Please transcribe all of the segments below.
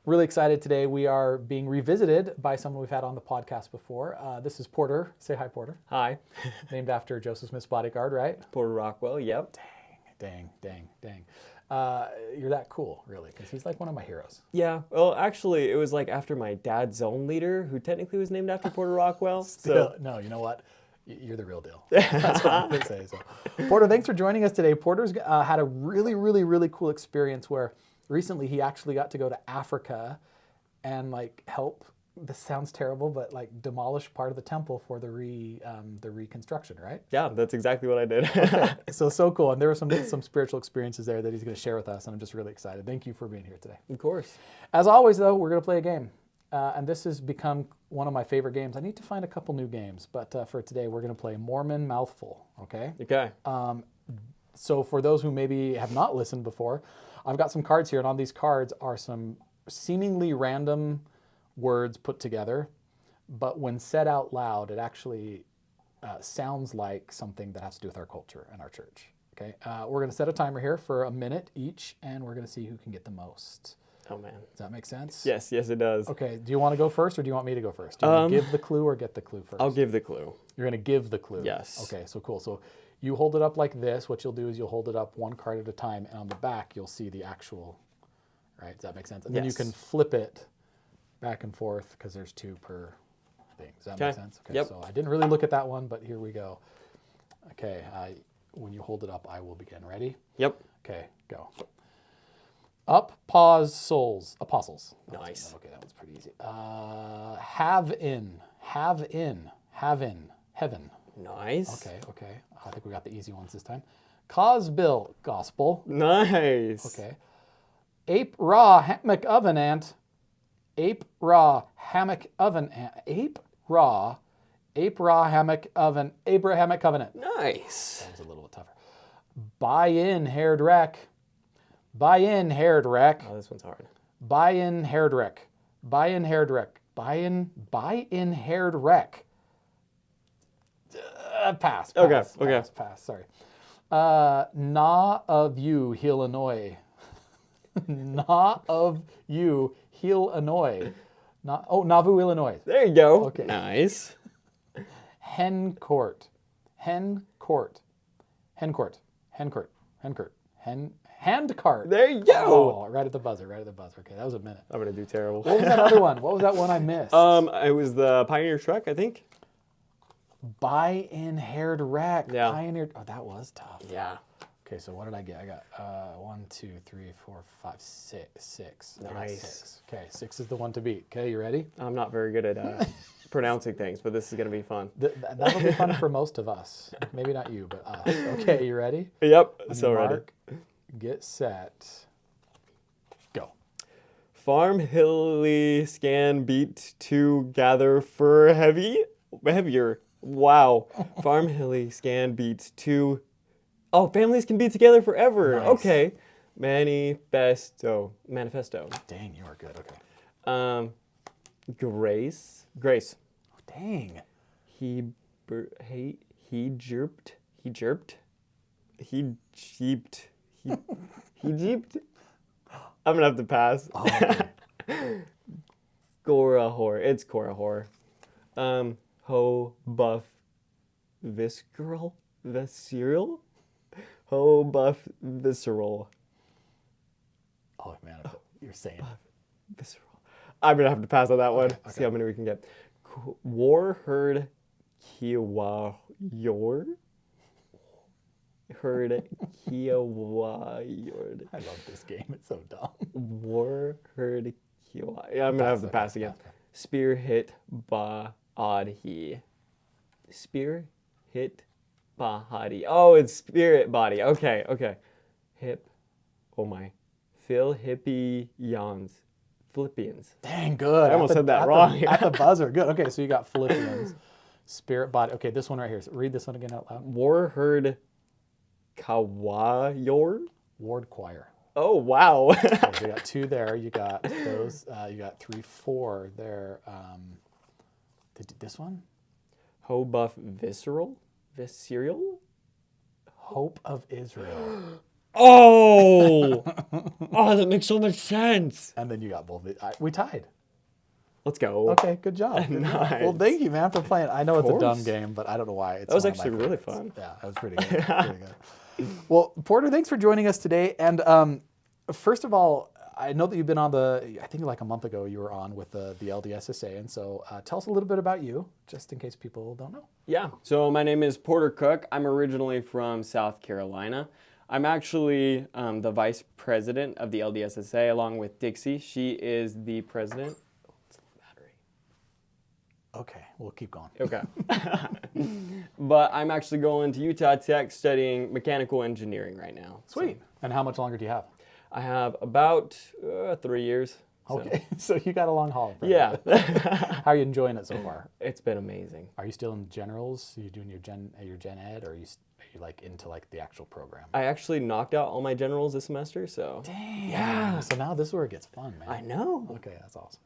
Really excited today. We are being revisited by someone we've had on the podcast before. This is Porter. Say hi, Porter. Hi. Named after Joseph Smith's bodyguard, right? Porter Rockwell, yep. Dang. You're that cool, really, because he's like one of my heroes. Yeah, well, actually, it was like after my dad's zone leader, who technically was named after Porter Rockwell. No, you know what? You're the real deal. That's what I'm going to say. So, Porter, thanks for joining us today. Porter's had a really cool experience where recently he actually got to go to Africa and like help. This sounds terrible, but like demolish part of the temple for the reconstruction, right? Yeah, that's exactly what I did. Okay. So cool. And there were some spiritual experiences there that he's going to share with us, and I'm just really excited. Thank you for being here today. Of course. As always, though, we're going to play a game. And this has become one of my favorite games. I need to find a couple new games, but for today, we're going to play Mormon Mouthful, okay? Okay. So for those who maybe have not listened before, I've got some cards here, and on these cards are some seemingly random words put together, but when said out loud, it actually sounds like something that has to do with our culture and our church, okay? We're going to set a timer here for a minute each, and we're going to see who can get the most. Oh, man. Does that make sense? Yes, it does. Okay, do you want to go first, or do you want me to go first? Do you want to give the clue or get the clue first? I'll give the clue. You're going to give the clue? Yes. Okay, so cool. So you hold it up like this. What you'll do is you'll hold it up one card at a time, and on the back, you'll see the actual, right? Does that make sense? And then you can flip it back and forth because there's two per thing. Does that make sense? Okay, yep. So I didn't really look at that one, but here we go. Okay, when you hold it up, I will begin. Ready? Yep. Okay, go. Up, pause, souls, apostles. Nice. Okay, that one's pretty easy. Have in, heaven. Nice. Okay. I think we got the easy ones this time. Cause bill, gospel. Nice. Okay. Ape raw hammock oven ant. Ape raw hammock oven ant. Ape raw hammock oven. Abrahamic covenant. Nice. That was a little tougher. Buy in haired wreck. Buy in haired wreck. Oh, this one's hard. Buy in haired wreck. Buy in haired wreck. Buy in haired wreck. Pass. Okay. Pass. Sorry. Na of you, Illinois. Na of you, Illinois. Nauvoo, Illinois. There you go. Okay. Nice. Hen court. Hand cart. There you go. Oh, right at the buzzer. Okay, that was a minute. I'm going to do terrible. What was that other one? What was that one I missed? It was the Pioneer truck, I think. Buy in haired wreck. Yeah. Pioneer. Oh, that was tough. Yeah. Okay, so what did I get? I got 1, 2, 3, 4, 5, 6. I got 6. Okay, 6 is the one to beat. Okay, you ready? I'm not very good at pronouncing things, but this is going to be fun. That'll be fun for most of us. Maybe not you, but us. Okay, you ready? Yep, So ready. Get set. Go. Farm hilly scan beat to gather for heavier. Wow. Farm hilly scan beats to. Oh, families can be together forever. Nice. Okay. Manifesto. Dang, you are good. Okay. Grace. Dang. He jeeped. I'm gonna have to pass. Oh, okay. Gorahor. It's Gorahor. Ho buff visceral. Ho buff visceral. Oh man, you're saying. Visceral. I'm gonna have to pass on that one. Okay. See how many we can get. War herd Kiawayor. Herd Kiawayor. I love this game. It's so dumb. War herd Kiawayor. Yeah, I'm gonna have to pass again. Okay. Spear hit Bahadi. Spear hit Bahadi. Oh, it's spirit body. Okay. Hip. Oh my. Phil hippie yawns. Philippians. Dang, good. I almost said that wrong. At the buzzer. Good. Okay, so you got Philippians. Spirit body. Okay, this one right here. So read this one again out loud. War herd Kawayor. Ward choir. Oh, wow. Okay, so you got 2 there. You got those. You got 3, 4 there. This one? Ho buff visceral? Visceral? Hope of Israel. Oh! Oh, that makes so much sense. And then you got both. We tied. Let's go. Okay, good job. Good job. Well, Nice. thank you, man, for playing. I know it's a dumb course. game, but I don't know why. It's That was one of my actually really favorites. fun. Yeah, that was pretty good. Pretty good. Well, Porter, thanks for joining us today. And first of all, I know that you've been on I think like a month ago, you were on with the LDSSA. And so tell us a little bit about you, just in case people don't know. Yeah, so my name is Porter Cook. I'm originally from South Carolina. I'm actually the vice president of the LDSSA along with Dixie. She is the president. Oh, it's the battery. Okay, we'll keep going. Okay. But I'm actually going to Utah Tech studying mechanical engineering right now. Sweet. And how much longer do you have? I have about 3 years. So. Okay, so you got a long haul. Yeah. How are you enjoying it so far? It's been amazing. Are you still in generals? Are you doing your gen ed, or are you like into like the actual program? I actually knocked out all my generals this semester, so. Dang. Yeah. So now this is where it gets fun, man. I know. Okay, that's awesome.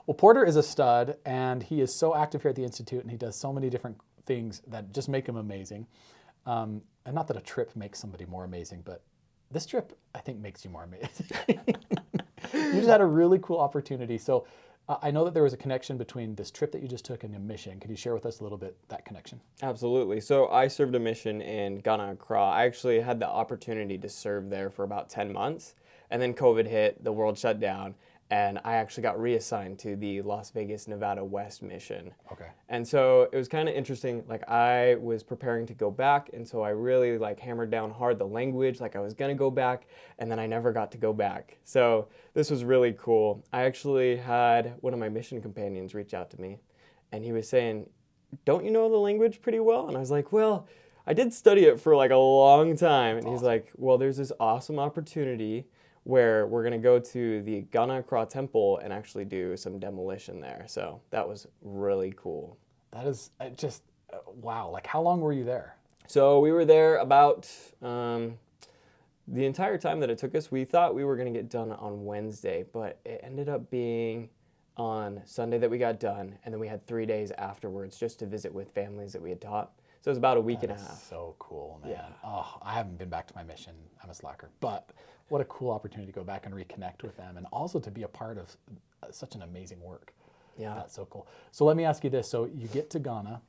Well, Porter is a stud, and he is so active here at the Institute, and he does so many different things that just make him amazing. And not that a trip makes somebody more amazing, but this trip, I think, makes you more amazing. You just had a really cool opportunity. So I know that there was a connection between this trip that you just took and the mission. Could you share with us a little bit that connection? Absolutely. So I served a mission in Ghana, Accra. I actually had the opportunity to serve there for about 10 months. And then COVID hit, the world shut down, and I actually got reassigned to the Las Vegas, Nevada West mission. Okay. And so it was kind of interesting. Like, I was preparing to go back, and so I really like hammered down hard the language. Like, I was gonna go back, and then I never got to go back. So this was really cool. I actually had one of my mission companions reach out to me, and he was saying, "Don't you know the language pretty well?" And I was like, "Well, I did study it for like a long time." And he's like, "Well, there's this awesome opportunity where we're gonna go to the Ghana Accra temple and actually do some demolition there." So that was really cool. That is just, wow. Like, how long were you there? So we were there about the entire time that it took us. We thought we were gonna get done on Wednesday, but it ended up being on Sunday that we got done, and then we had 3 days afterwards just to visit with families that we had taught. So it was about a week and a half. So cool, man. Yeah. Oh, I haven't been back to my mission. I'm a slacker. But what a cool opportunity to go back and reconnect with them, and also to be a part of such an amazing work. Yeah. That's so cool. So let me ask you this. So you get to Ghana.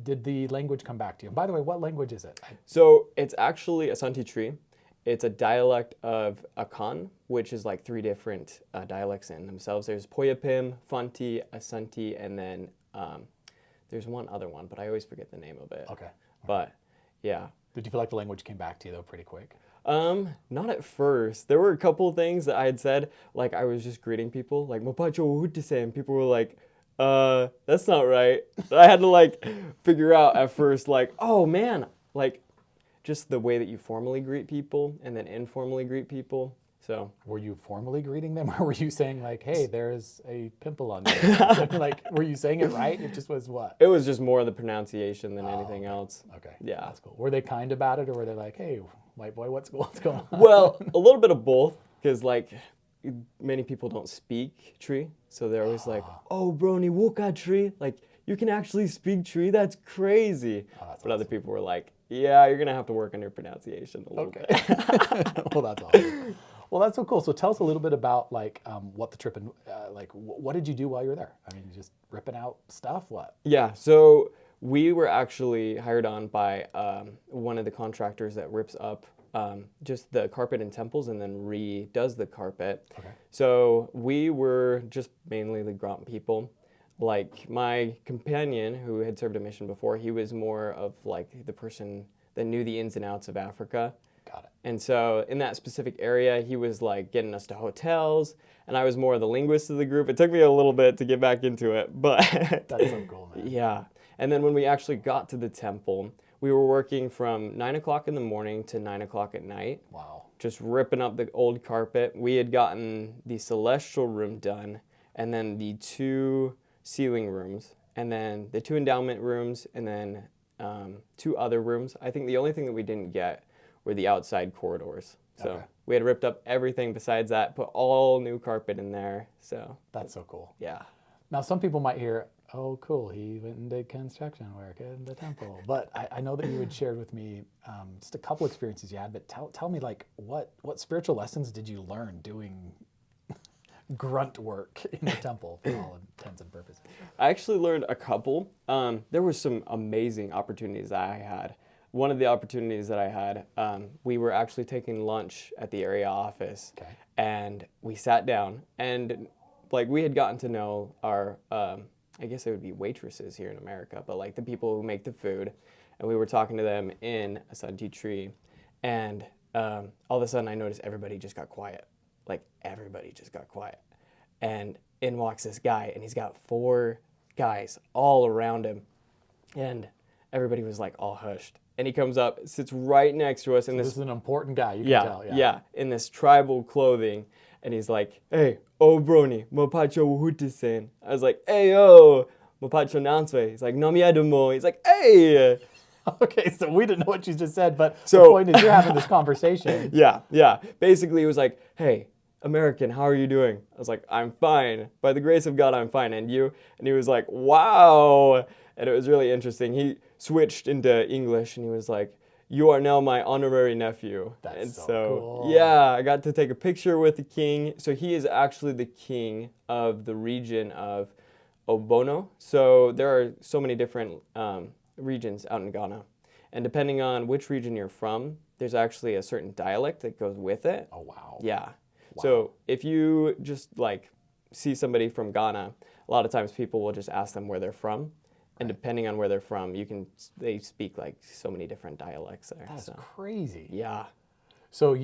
Did the language come back to you? And by the way, what language is it? So it's actually a Santi tree. It's a dialect of Akan, which is like 3 different dialects in themselves. There's Poyapim, Fanti, Asante, and then there's one other one, but I always forget the name of it. Okay. But yeah. Did you feel like the language came back to you though pretty quick? Not at first. There were a couple of things that I had said, like I was just greeting people, like Mapacho Hutise, and people were like, that's not right. I had to like figure out at first, like, oh man, like just the way that you formally greet people and then informally greet people. So were you formally greeting them, or were you saying like, "Hey, there's a pimple on you"? Like, were you saying it right? It just was what? It was just more the pronunciation than anything else. Okay. Yeah. That's cool. Were they kind about it, or were they like, "Hey, white boy, what's going on?" Well, a little bit of both, because like many people don't speak Tree, so they're always like, "Oh, brony, woka Tree, like you can actually speak Tree. That's crazy." But other people were like, "Yeah, you're gonna have to work on your pronunciation a little bit." Well, that's awesome. Well, that's so cool. So tell us a little bit about like what the trip and like what did you do while you were there? I mean, just ripping out stuff. What? Yeah. So we were actually hired on by one of the contractors that rips up just the carpet in temples and then redoes the carpet. Okay. So we were just mainly the grunt people. Like my companion who had served a mission before, he was more of like the person that knew the ins and outs of Africa. Got it. And so in that specific area, he was like getting us to hotels, and I was more the linguist of the group. It took me a little bit to get back into it, but That's so cool, man. yeah. And then when we actually got to the temple, we were working from 9 o'clock in the morning to 9 o'clock at night. Wow. Just ripping up the old carpet. We had gotten the celestial room done, and then the 2 ceiling rooms, and then the 2 endowment rooms, and then 2 other rooms. I think the only thing that we didn't get were the outside corridors. So Okay. we had ripped up everything besides that, put all new carpet in there. So That's so cool. yeah. Now, some people might hear, oh, cool, he went and did construction work in the temple. But I know that you had shared with me just a couple experiences you had, but tell me, like, what spiritual lessons did you learn doing grunt work in the temple for all intents and purposes? I actually learned a couple. There were some amazing opportunities that I had. One of the opportunities that I had, we were actually taking lunch at the area office, Okay. and we sat down, and like we had gotten to know our, I guess it would be waitresses here in America, but like the people who make the food, and we were talking to them in a Santi tree, and all of a sudden I noticed everybody just got quiet. Like everybody just got quiet. And in walks this guy, and he's got 4 guys all around him, and everybody was like all hushed. And he comes up, sits right next to us in This this, is an important guy, you can yeah, tell. yeah, in this tribal clothing, and he's like, "Hey, oh brony, mapacho wuhutisen." I was like, "Hey yo, mapacho nanswe." He's like, "Nomiadumo." He's like, "Hey." Okay, so we didn't know what you just said, but the So- point is you're having this conversation. Yeah. Basically, he was like, "Hey, American, how are you doing?" I was like, "I'm fine. By the grace of God, I'm fine. And you?" And he was like, "Wow." And it was really interesting. He switched into English, and he was like, "You are now my honorary nephew." That's and so cool. yeah, I got to take a picture with the king. So he is actually the king of the region of Obono. So there are so many different regions out in Ghana. And depending on which region you're from, there's actually a certain dialect that goes with it. Oh, wow. Yeah. So if you just like see somebody from Ghana, a lot of times people will just ask them where they're from. And depending on where they're from, they speak like so many different dialects there. That's So, crazy. yeah. So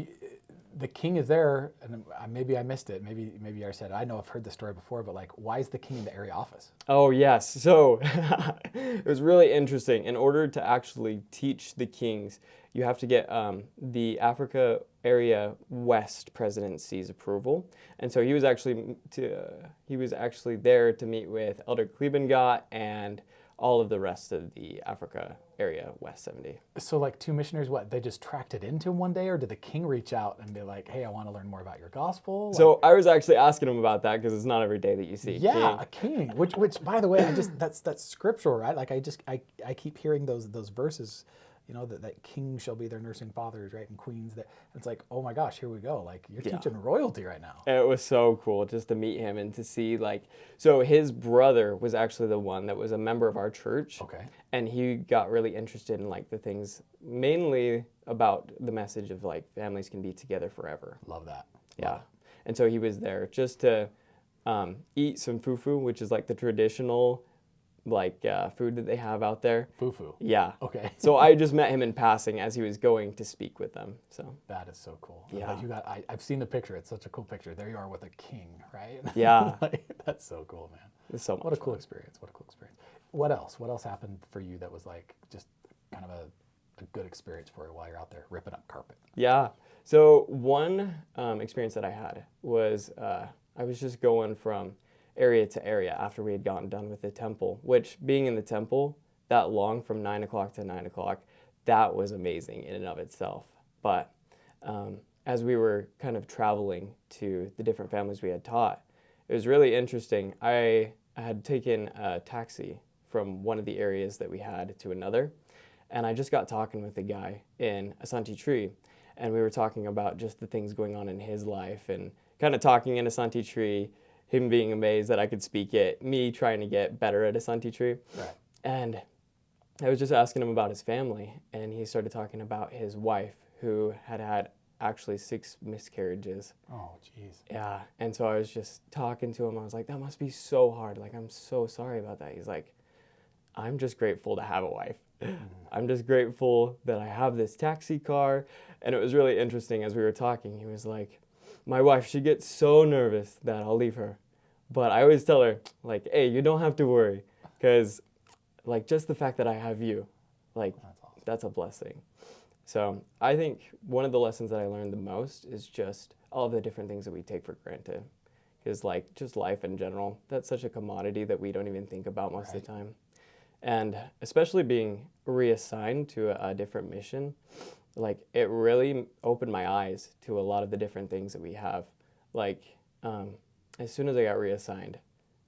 the king is there, and maybe I missed it. Maybe I said it. I know I've heard the story before, but like, why is the king in the area office? Oh, yes. So it was really interesting. In order to actually teach the kings, you have to get the Africa Area West presidency's approval. And so he was actually there to meet with Elder Klebengat and all of the rest of the Africa Area West 70. So like 2 missionaries, what, they just tracked it into him one day, or did the king reach out and be like, hey, I want to learn more about your gospel? So I was actually asking him about that because it's not every day that you see a Yeah, king. a king. Which by the way, that's scriptural, right? Like I keep hearing those verses, you know, that kings shall be their nursing fathers, right? And queens. That it's like, oh my gosh, here we go. Like you're teaching royalty right now. It was so cool just to meet him and to see like, so his brother was actually the one that was a member of our church. Okay. And he got really interested in like the things mainly about the message of like families can be together forever. Love that. Yeah. And so he was there just to eat some fufu, which is like the traditional like food that they have out there. Fufu. Yeah. Okay. So I just met him in passing as he was going to speak with them. So That is so cool. Yeah. Like I've seen the picture. It's such a cool picture. There you are with a king, right? Yeah. Like, that's so cool, man. it's so much What a cool fun. experience. What a cool experience. What else? What else happened for you that was like just kind of a good experience for you while you're out there ripping up carpet? Yeah. So one experience that I had was I was just going from area to area after we had gotten done with the temple, which being in the temple that long from 9 o'clock to 9 o'clock, that was amazing in and of itself. But as we were kind of traveling to the different families we had taught, it was really interesting. I had taken a taxi from one of the areas that we had to another, and I just got talking with a guy in Asante Tree, and we were talking about just the things going on in his life and kind of talking in Asante Tree, him being amazed that I could speak it, me trying to get better at Asante Tree. Right. And I was just asking him about his family, and he started talking about his wife who had actually 6 miscarriages. Oh, jeez. Yeah, and so I was just talking to him. I was like, that must be so hard. Like, I'm so sorry about that. He's like, I'm just grateful to have a wife. I'm just grateful that I have this taxi car. And it was really interesting as we were talking. He was like, my wife, she gets so nervous that I'll leave her. But I always tell her, like, hey, you don't have to worry. Because, like, just the fact that I have you, like, That's awesome. that's a blessing. So I think one of the lessons that I learned the most is just all of the different things that we take for granted. Because, like, just life in general, that's such a commodity that we don't even think about most of the time. And especially being reassigned to a different mission, like, it really opened my eyes to a lot of the different things that we have. Like, as soon as I got reassigned,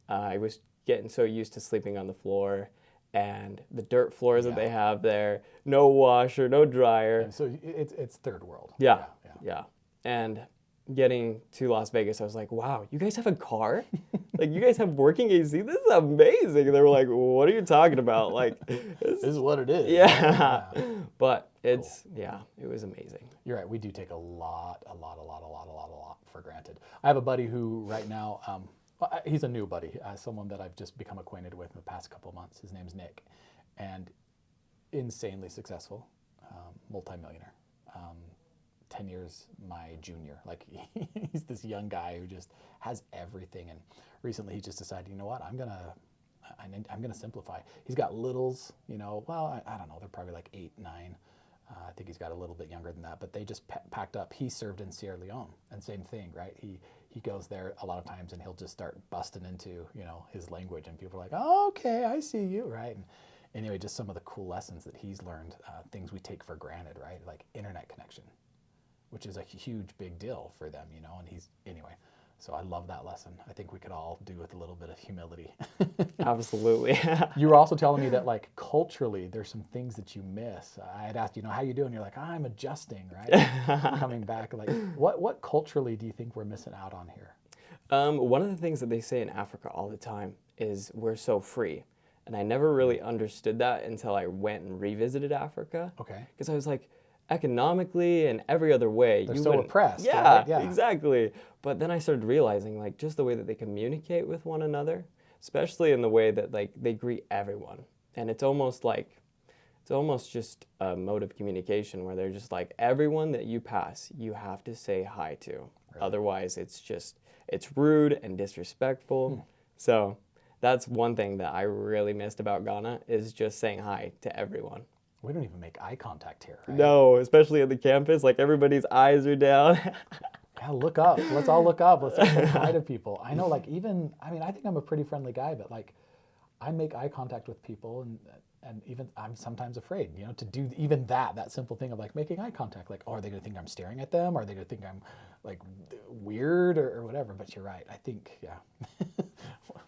I was getting so used to sleeping on the floor and the dirt floors that they have there, no washer, no dryer. And so it's third world. Yeah. And getting to Las Vegas, I was like, wow, you guys have a car? Like, you guys have working AC? This is amazing. And they were like, what are you talking about? Like, This is what it is. yeah. But it's, it was amazing. You're right. We do take a lot for granted. I have a buddy who right now, he's a new buddy, someone that I've just become acquainted with in the past couple of months. His name's Nick, and insanely successful, multimillionaire. 10 years my junior. Like, he's this young guy who just has everything. And recently he just decided, you know what, I'm gonna simplify. He's got littles, you know, well, I don't know, they're probably like 8, 9. I think he's got a little bit younger than that, but they just packed up. He served in Sierra Leone, and same thing, right? He goes there a lot of times, and he'll just start busting into, you know, his language, and people are like, oh, okay, I see you, right? And anyway, just some of the cool lessons that he's learned, things we take for granted, right? Like internet connection, which is a huge, big deal for them, you know, and anyway, so I love that lesson. I think we could all do with a little bit of humility. Absolutely. You were also telling me that, like, culturally, there's some things that you miss. I had asked, you know, how you doing? You're like, I'm adjusting, right? Coming back, like, what culturally do you think we're missing out on here? One of the things that they say in Africa all the time is we're so free. And I never really understood that until I went and revisited Africa. Okay. Because I was like, economically and every other way, they're so oppressed. Yeah, right? Yeah, exactly. But then I started realizing, like, just the way that they communicate with one another, especially in the way that, like, they greet everyone. And it's almost just a mode of communication where they're just like, everyone that you pass, you have to say hi to. Really? Otherwise, it's rude and disrespectful. So that's one thing that I really missed about Ghana, is just saying hi to everyone. We don't even make eye contact here, right? No, especially at the campus, like, everybody's eyes are down. Yeah, look up. Let's all look up. Let's say hi to people. I know, like, I think I'm a pretty friendly guy, but, like, I make eye contact with people, and even I'm sometimes afraid, you know, to do even that simple thing of, like, making eye contact. Like, oh, are they going to think I'm staring at them? Are they going to think I'm, like, weird or whatever? But you're right. I think,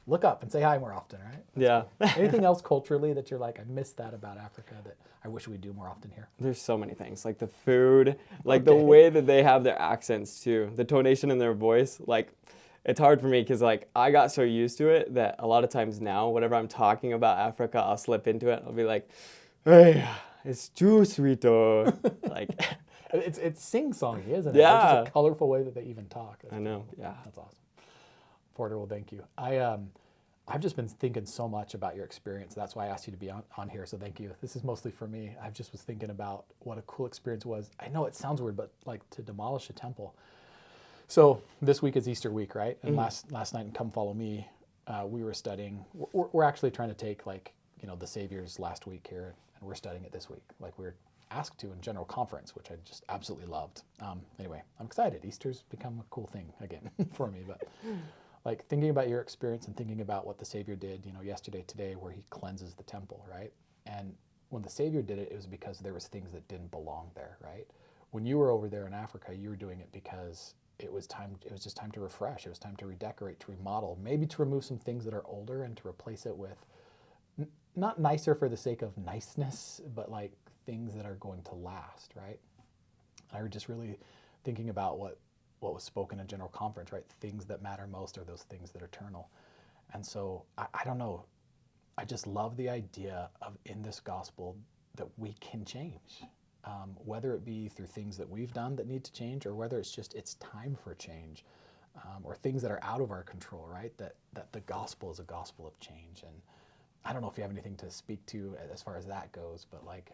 look up and say hi more often, right? Yeah. Anything else culturally that you're like, I missed that about Africa that I wish we do more often here? There's so many things, like the food, like the way that they have their accents too, the tonation in their voice. Like, it's hard for me because, like, I got so used to it that a lot of times now, whenever I'm talking about Africa, I'll slip into it. I'll be like, hey, it's too sweet, oh. Like, it's sing-songy, isn't it? Yeah. It's just a colorful way that they even talk. I know. Yeah. That's awesome. Porter, well, thank you. I've just been thinking so much about your experience. That's why I asked you to be on here, so thank you. This is mostly for me. I just was thinking about what a cool experience was. I know it sounds weird, but, like, to demolish a temple. So this week is Easter week, right? And last night in Come Follow Me, we were studying. We're actually trying to take, like, you know, the Savior's last week here, and we're studying it this week. Like, we were asked to in general conference, which I just absolutely loved. Anyway, I'm excited. Easter's become a cool thing again for me, but... Like, thinking about your experience and thinking about what the Savior did, you know, yesterday, today, where he cleanses the temple, right? And when the Savior did it, it was because there was things that didn't belong there, right? When you were over there in Africa, you were doing it because it was just time to refresh. It was time to redecorate, to remodel, maybe to remove some things that are older and to replace it with not nicer for the sake of niceness, but, like, things that are going to last, right? I was just really thinking about what was spoken in general conference, right? Things that matter most are those things that are eternal. And so I don't know, I just love the idea of, in this gospel, that we can change, whether it be through things that we've done that need to change, or whether it's just it's time for change, or things that are out of our control, right? That the gospel is a gospel of change. And I don't know if you have anything to speak to as far as that goes, but, like,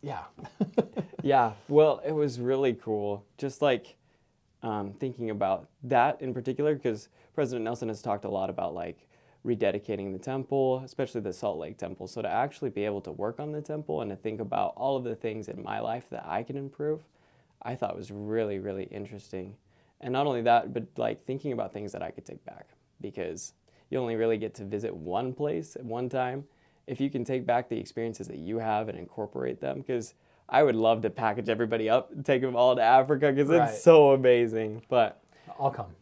yeah. Yeah, well, it was really cool. Just, like, thinking about that in particular, because President Nelson has talked a lot about, like, rededicating the temple, especially the Salt Lake Temple. So to actually be able to work on the temple and to think about all of the things in my life that I can improve, I thought was really, really interesting. And not only that, but, like, thinking about things that I could take back, because you only really get to visit one place at one time. If you can take back the experiences that you have and incorporate them, because I would love to package everybody up and take them all to Africa, because Right. it's so amazing. But I'll come.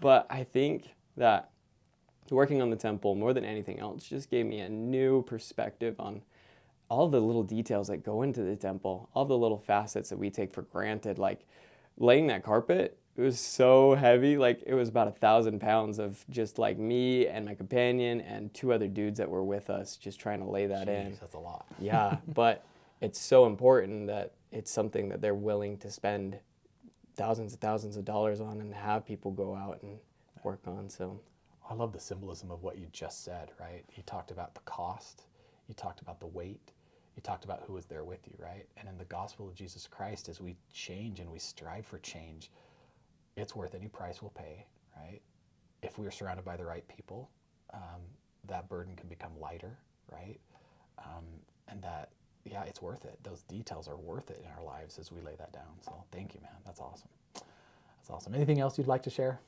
but I think that working on the temple, more than anything else, just gave me a new perspective on all the little details that go into the temple, all the little facets that we take for granted. Like laying that carpet, it was so heavy. Like it was about 1,000 pounds of just like me and my companion and 2 other dudes that were with us just trying to lay that in. That's a lot. Yeah, but it's so important that it's something that they're willing to spend thousands and thousands of dollars on and have people go out and work on. So I love the symbolism of what you just said, right? You talked about the cost, you talked about the weight, you talked about who was there with you, right? And in the gospel of Jesus Christ, as we change and we strive for change, it's worth any price we'll pay, right? If we are surrounded by the right people, that burden can become lighter, right? And that, yeah, it's worth it. Those details are worth it in our lives as we lay that down. So thank you, man. That's awesome. That's awesome. Anything else you'd like to share?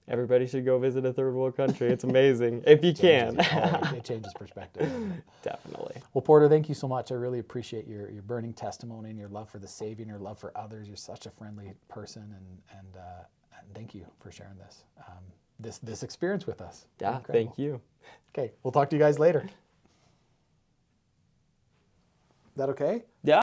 everybody should go visit a third world country. It's amazing, if you can. It changes perspective. Definitely. Well, Porter, thank you so much. I really appreciate your burning testimony and your love for the Savior and your love for others. You're such a friendly person, and thank you for sharing this experience with us. Yeah, Incredible. thank you. Okay, we'll talk to you guys later. Is that okay? Yeah.